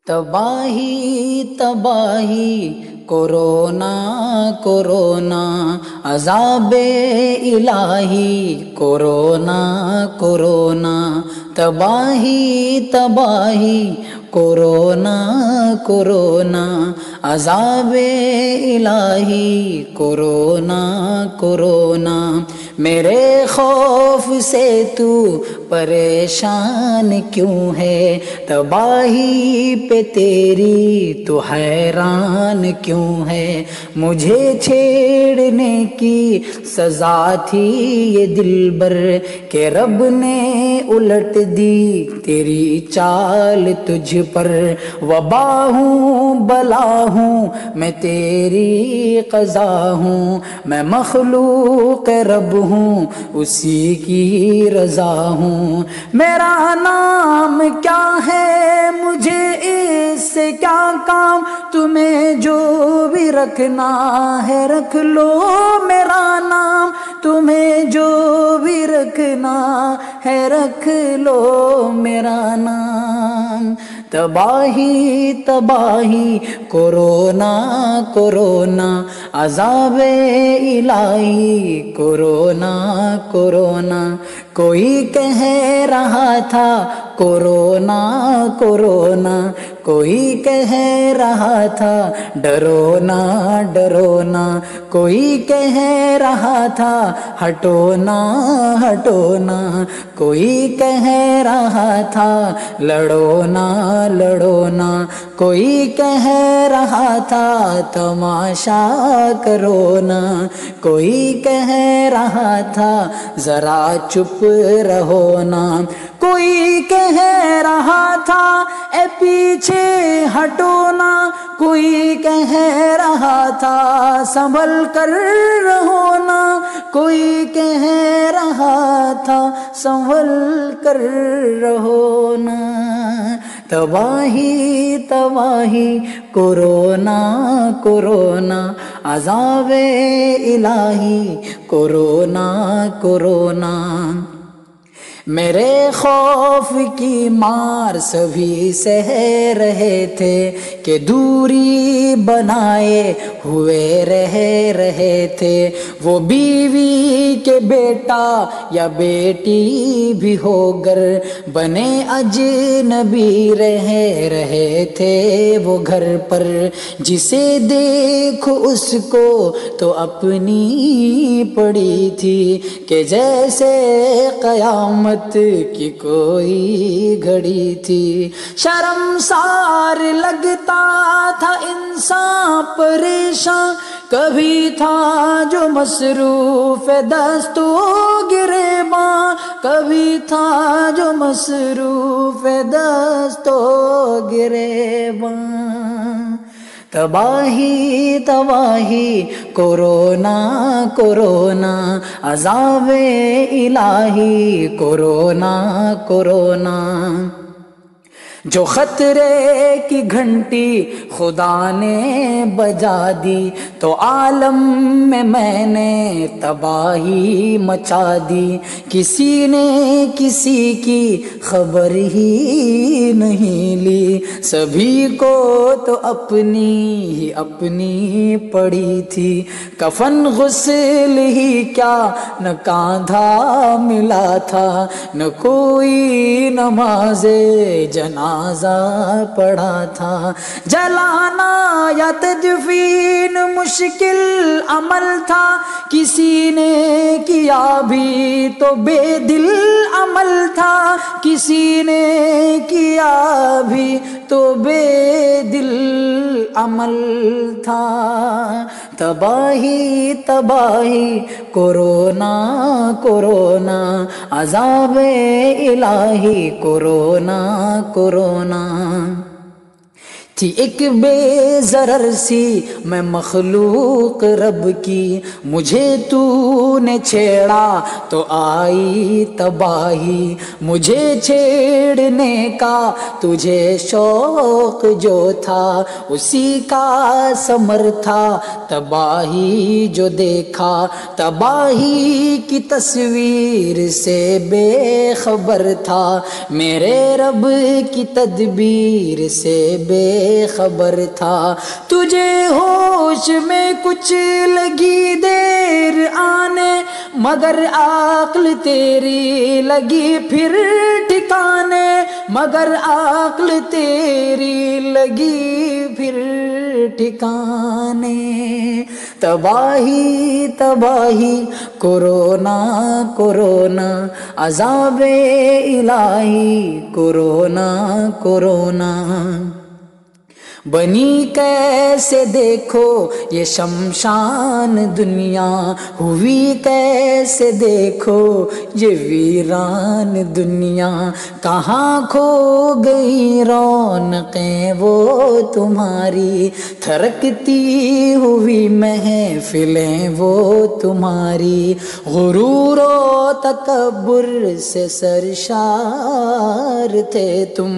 تباہی تباہی corona corona, عذاب الہی کورونا کورونا، تباہی تباہی کورونا کورونا، عذاب الہی کورونا کورونا، میرے خوف سے تو پریشان کیوں ہے، تباہی پہ تیری تو حیران کیوں ہے، مجھے چھیڑنے کی سزا تھی یہ دلبر کہ رب نے الٹ دی تیری چال تجھ پر، وبا ہوں بلا ہوں میں تیری قضا ہوں، میں مخلوق رب ہوں اسی کی رضا ہوں، میرا نام کیا ہے مجھے اس سے کیا کام، تمہیں جو بھی رکھنا ہے رکھ لو میرا نام، تمہیں جو بھی رکھنا ہے رکھ لو میرا نام، تباہی تباہی کورونا کورونا، عذاب الہی کورونا کورونا، کوئی کہہ رہا تھا کورونا کورونا، کوئی کہہ رہا تھا ڈرو نہ ڈرو نہ، کوئی کہہ رہا تھا ہٹو نہ ہٹو نہ، کوئی کہہ رہا تھا لڑو نہ لڑو نہ، کوئی کہہ رہا تھا تماشا کرو نہ، کوئی کہہ رہا تھا ذرا چپ رہو نا، کوئی کہہ رہا تھا اے پیچھے ہٹو نا، کوئی کہہ رہا تھا سنبھل کر رہو نا، کوئی کہہ رہا تھا سنبھل کر رہو نا، تباہی تباہی کورونا کورونا، عذاب الہی کورونا کورونا، میرے خوف کی مار سبھی سہ رہے تھے کہ دوری بنائے ہوئے رہے تھے، وہ بیوی کے بیٹا یا بیٹی بھی ہو گر بنے اجنبی رہے تھے وہ گھر پر، جسے دیکھ اس کو تو اپنی پڑی تھی کہ جیسے قیامت کی کوئی گھڑی تھی، شرمسار لگتا تھا انسان پریشان، کبھی تھا جو مصروف دست و گریباں، کبھی تھا جو مصروف دست و گریباں، تباہی تباہی کورونا کورونا، عذاب الہی کورونا کورونا، جو خطرے کی گھنٹی خدا نے بجا دی تو عالم میں نے تباہی مچا دی، کسی نے کسی کی خبر ہی نہیں لی، سبھی کو تو اپنی پڑی تھی، کفن غسل ہی کیا نہ کاندھا ملا تھا، نہ کوئی نماز جنازہ پڑھا تھا، جلانا یا تدفین مشکل عمل تھا، کسی نے کیا بھی تو بے دل عمل تھا، کسی نے کیا بھی تو بے دل عمل تھا، تباہی تباہی کورونا کورونا، عذاب الہی کورونا کورونا، تھی ایک بے ضرر سی میں مخلوق رب کی، مجھے تو نے چھیڑا تو آئی تباہی، مجھے چھیڑنے کا تجھے شوق جو تھا اسی کا ثمر تھا، تباہی جو دیکھا تباہی کی تصویر سے بے خبر تھا، میرے رب کی تدبیر سے بے خبر تھا، تجھے ہوش میں کچھ لگی دیر آنے مگر عقل تیری لگی پھر ٹھکانے، مگر عقل تیری لگی پھر ٹھکانے، تباہی تباہی کورونا کورونا عذاب الہی کورونا کورونا، بنی کیسے دیکھو یہ شمشان دنیا، ہوئی کیسے دیکھو یہ ویران دنیا، کہاں کھو گئی رونقیں وہ تمہاری، تھرکتی ہوئی محفلیں وہ تمہاری، غرور و تکبر سے سرشار تھے تم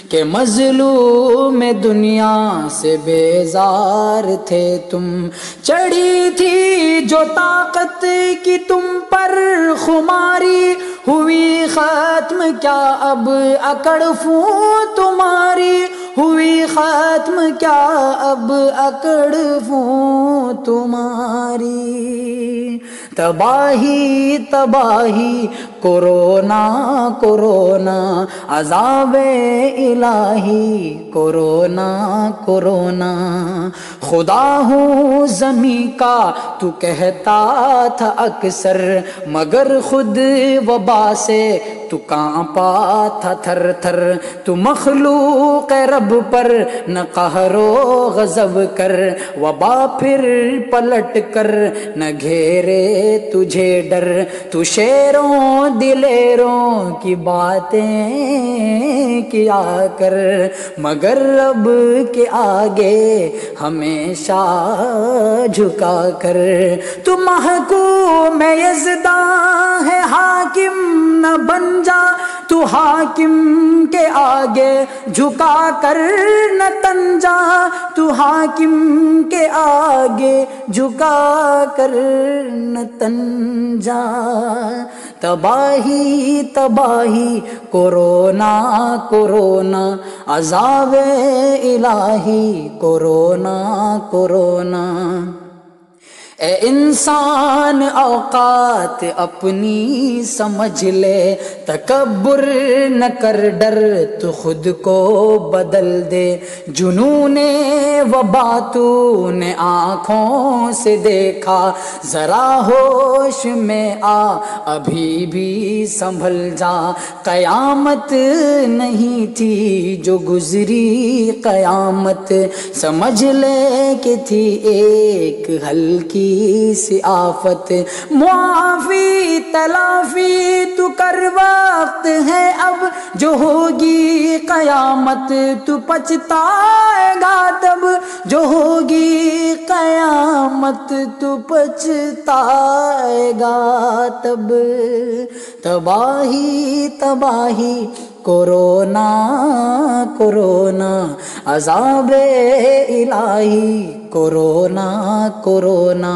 کہ مظلوم دنیا سے بیزار تھے تم، چڑھی تھی جو طاقت کی تم پر خماری، ہوئی ختم کیا اب اکڑ فوں تمہاری، ہوئی ختم کیا اب اکڑ فوں تمہاری، تباہی تباہی کورونا کورونا عذاب الہی کورونا کورونا، خدا ہوں زمیں کا تو کہتا تھا اکثر، مگر خود وبا سے تو کانپا تھا تھر تھر، تو مخلوق رب پر نہ قہر و غضب کر، وبا پھر پلٹ کر نہ گھیرے تجھے ڈر، تو شیروں دلیروں کی باتیں کیا کر، مگر رب کے آگے ہمیشہ جھکا کر، تو محکوم یزداں ہے حاکم نہ بن جا، تو حاکم کے آگے جھکا کر نہ تن جا، تو حاکم کے آگے جھکا کر نہ تن جا، تباہی تباہی کورونا کورونا عذاب الہی کورونا کورونا، اے انسان اوقات اپنی سمجھ لے، تکبر نہ کر ڈر تو خود کو بدل دے، جنون وبا تو نے آنکھوں سے دیکھا، ذرا ہوش میں آ ابھی بھی سنبھل جا، قیامت نہیں تھی جو گزری قیامت، سمجھ لے کہ تھی ایک ہلکی سی آفت، معافی تلافی تو کر وقت ہے اب، جو ہوگی قیامت تو پچھتائے گا تب، جو ہوگی قیامت تو پچھتائے گا تب، تباہی تباہی کورونا کورونا عذاب الہی کورونا کورونا۔